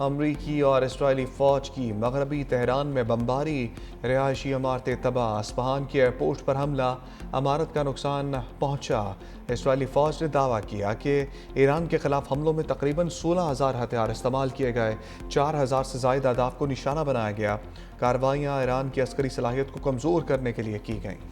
امریکی اور اسرائیلی فوج کی مغربی تہران میں بمباری، رہائشی عمارتیں تباہ، اصفہان کی ایئرپورٹ پر حملہ، عمارت کا نقصان پہنچا۔ اسرائیلی فوج نے دعویٰ کیا کہ ایران کے خلاف حملوں میں تقریباً 16,000 ہتھیار استعمال کیے گئے، 4,000 سے زائد اہداف کو نشانہ بنایا گیا۔ کارروائیاں ایران کی عسکری صلاحیت کو کمزور کرنے کے لیے کی گئیں۔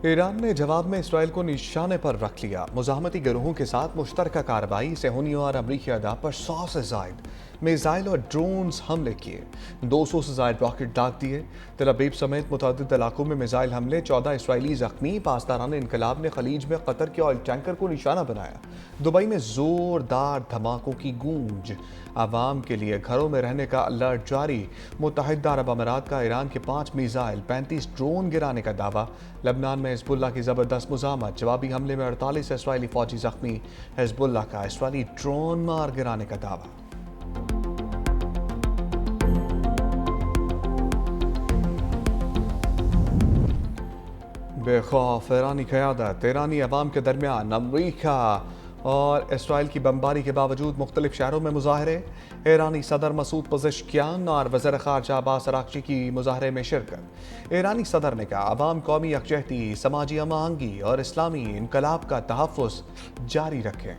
ایران نے جواب میں اسرائیل کو نشانے پر رکھ لیا۔ مزاحمتی گروہوں کے ساتھ مشترکہ کارروائی، صہیونیوں اور امریکی اہداف پر 100 سے زائد میزائل اور ڈرونز حملے کیے، 200 سے زائد راکٹ داغ دیے۔ تل ابیب سمیت متعدد علاقوں میں میزائل حملے، 14 اسرائیلی زخمی۔ پاسداران انقلاب نے خلیج میں قطر کے آئل ٹینکر کو نشانہ بنایا۔ دبئی میں زوردار دھماکوں کی گونج، عوام کے لیے گھروں میں رہنے کا الرٹ جاری۔ متحدہ عرب امارات کا ایران کے 5 میزائل، 35 ڈرون گرانے کا دعویٰ۔ لبنان میں حزب اللہ کی زبردست مزاحمت، جوابی حملے میں 48 اسرائیلی فوجی زخمی۔ حزب اللہ کا اسرائیلی ڈرون مار گرانے کا دعویٰ۔ بے خوف ایرانی قیادت، ایرانی عوام کے درمیان امریکہ اور اسرائیل کی بمباری کے باوجود مختلف شہروں میں مظاہرے۔ ایرانی صدر مسعود پزشکیان اور وزیر خارجہ عباس اراغچی کی مظاہرے میں شرکت۔ ایرانی صدر نے کہا عوام قومی یکجہتی، سماجی ہم آہنگی اور اسلامی انقلاب کا تحفظ جاری رکھیں۔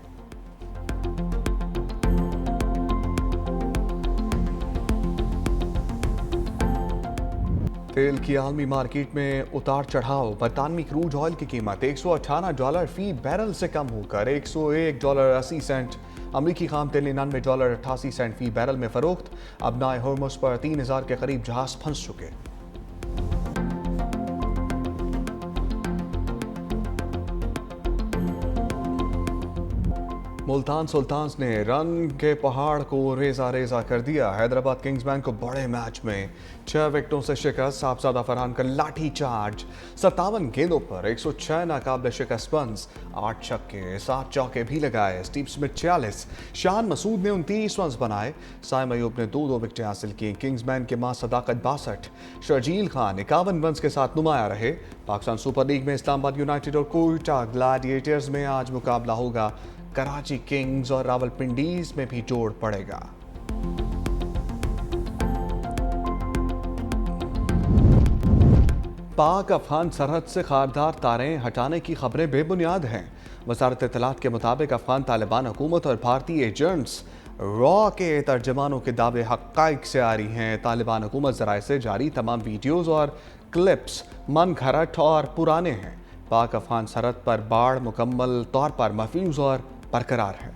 تیل کی عالمی مارکیٹ میں اتار چڑھاؤ، برطانوی کروڈ آئل کی قیمت $118 فی بیرل سے کم ہو کر $101.80۔ امریکی خام تیل $99.88 فی بیرل میں فروخت۔ ابنائے ہرمز پر 3,000 کے قریب جہاز پھنس چکے۔ ملتان سلطانز نے رن کے پہاڑ کو ریزہ ریزہ کر دیا۔ حیدرآباد کنگز مین کو بڑے میچ میں 6 وکٹوں سے شکست۔ صاحبزادہ فرحان کا لاٹھی چارج، 57 گیندوں پر 106 ناقابل شکست رنز، 8 چھکے 7 چوکے بھی لگائے۔ اسٹیو سمتھ 46، شان مسعود نے 29 رنز بنائے۔ سائم ایوب نے 2 وکٹیں حاصل کی۔ کنگز مین کے ماں صداقت 62، شرجیل خان 51 رنز کے ساتھ نمایاں رہے۔ پاکستان سپر لیگ میں اسلام آباد یونائٹڈ اور کوئٹہ گلیڈیٹرز میں آج مقابلہ ہوگا۔ کراچی کنگز اور راولپنڈیز میں بھی جوڑ پڑے گا۔ پاک افغان سرحد سے خاردار تاریں ہٹانے کی خبریں بے بنیاد ہیں۔ وزارت اطلاعات کے مطابق افغان طالبان حکومت اور بھارتی ایجنٹس را کے ترجمانوں کے دعوے حقائق سے آ رہی ہیں۔ طالبان حکومت ذرائع سے جاری تمام ویڈیوز اور کلپس من گھڑت اور پرانے ہیں۔ پاک افغان سرحد پر باڑ مکمل طور پر محفوظ اور برقرار ہے۔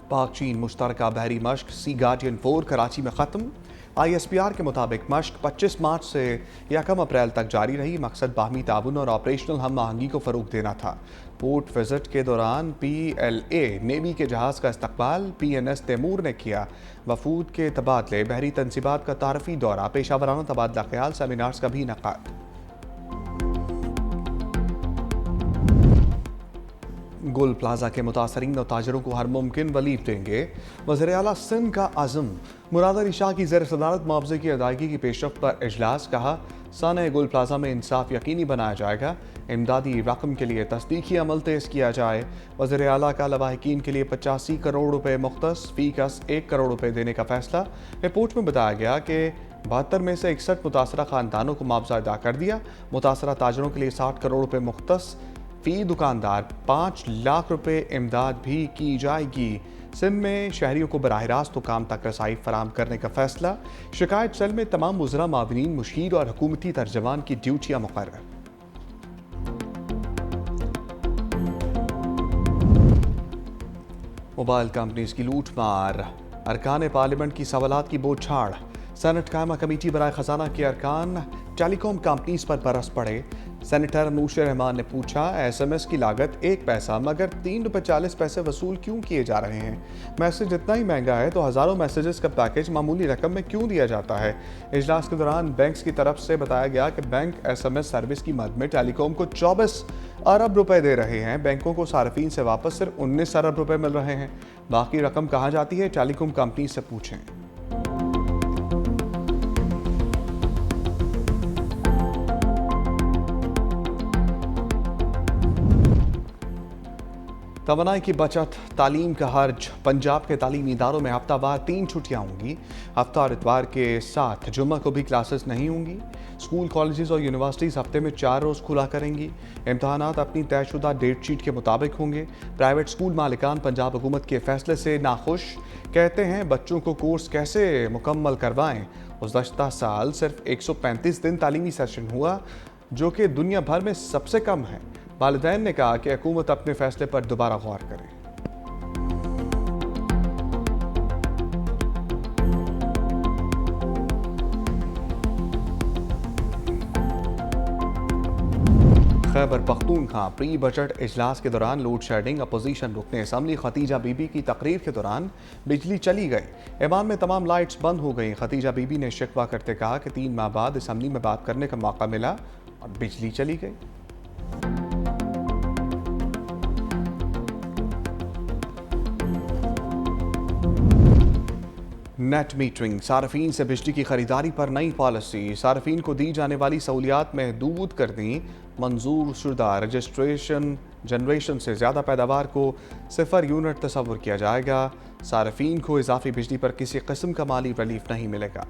پاک چین مشترکہ بحری مشق سی گارڈین 4 کراچی میں ختم۔ ISPR کے مطابق مشق 25 مارچ سے 1 اپریل تک جاری رہی۔ مقصد باہمی تعاون اور آپریشنل ہم آہنگی کو فروغ دینا تھا۔ پورٹ وزٹ کے دوران PLA نیوی کے جہاز کا استقبال PNS تیمور نے کیا۔ وفود کے تبادلے، بحری تنصیبات کا تعارفی دورہ، پیشہ ورانہ تبادلہ خیال، سیمینارز کا بھی انعقاد۔ گل پلازا کے متاثرین اور تاجروں کو ہر ممکن ریلیف دیں گے، وزیر اعلیٰ سندھ کا عزم۔ مراد علی شاہ کی زیر صدارت معاوضے کی ادائیگی کی پیشرفت پر اجلاس، کہا سانحہ گل پلازا میں انصاف یقینی بنایا جائے گا، امدادی رقم کے لیے تصدیقی عمل تیز کیا جائے۔ وزیر اعلیٰ کا لواحقین کے لیے 85 کروڑ روپے مختص، فی کس 1 کروڑ روپے دینے کا فیصلہ۔ رپورٹ میں بتایا گیا کہ 72 میں سے 61 متاثرہ خاندانوں کو معاوضہ ادا کر دیا۔ متاثرہ تاجروں کے لیے 60 کروڑ روپے مختص، فی دکاندار 5 لاکھ روپے امداد بھی کی جائے گی۔ سندھ میں شہریوں کو براہ راست حکام تک رسائی فراہم کرنے کا فیصلہ۔ شکایت سیل میں تمام وزراء، معاونین، مشیر اور حکومتی ترجمان کی ڈیوٹیاں مقرر۔ موبائل کمپنیز کی لوٹ مار، ارکان پارلیمنٹ کی سوالات کی بوچھاڑ۔ سینٹ قائمہ کمیٹی برائے خزانہ کے ارکان ٹیلی کام کمپنیز پر برس پڑے۔ سینیٹر انوش رحمان نے پوچھا SMS کی لاگت 1 پیسہ مگر $3.40 وصول کیوں کیے جا رہے ہیں؟ میسج اتنا ہی مہنگا ہے تو ہزاروں میسیجز کا پیکج معمولی رقم میں کیوں دیا جاتا ہے؟ اجلاس کے دوران بینکس کی طرف سے بتایا گیا کہ بینک SMS سروس کی مد میں ٹیلی کام کو 24 ارب روپے دے رہے ہیں۔ بینکوں کو صارفین سے واپس صرف 19 ارب روپے مل رہے ہیں۔ باقی رقم کہاں جاتی ہے؟ ٹیلی کام کمپنی سے پوچھیں۔ توانائی کی بچت، تعلیم کا حرج۔ پنجاب کے تعلیمی اداروں میں ہفتہ وار 3 چھٹیاں ہوں گی۔ ہفتہ اور اتوار کے ساتھ جمعہ کو بھی کلاسز نہیں ہوں گی۔ اسکول، کالجز اور یونیورسٹیز ہفتے میں 4 روز کھلا کریں گی۔ امتحانات اپنی طے شدہ ڈیٹ شیٹ کے مطابق ہوں گے۔ پرائیویٹ اسکول مالکان پنجاب حکومت کے فیصلے سے ناخوش، کہتے ہیں بچوں کو کورس کیسے مکمل کروائیں۔ گزشتہ سال صرف 135 دن تعلیمی سیشن ہوا، جو کہ دنیا بھر میں سب سے کم ہے۔ والدین نے کہا کہ حکومت اپنے فیصلے پر دوبارہ غور کرے۔ خیبر پختونخوا پری بجٹ اجلاس کے دوران لوڈ شیڈنگ، اپوزیشن رکن اسمبلی ختیجہ بی بی کی تقریر کے دوران بجلی چلی گئی۔ ایوان میں تمام لائٹس بند ہو گئیں۔ ختیجہ بی بی نے شکوہ کرتے کہا کہ 3 ماہ بعد اسمبلی میں بات کرنے کا موقع ملا اور بجلی چلی گئی۔ نیٹ میٹرنگ، صارفین سے بجلی کی خریداری پر نئی پالیسی۔ صارفین کو دی جانے والی سہولیات محدود کر دیں۔ منظور شدہ جنریشن سے زیادہ پیداوار کو 0 یونٹ تصور کیا جائے گا۔ صارفین کو اضافی بجلی پر کسی قسم کا مالی ریلیف نہیں ملے گا۔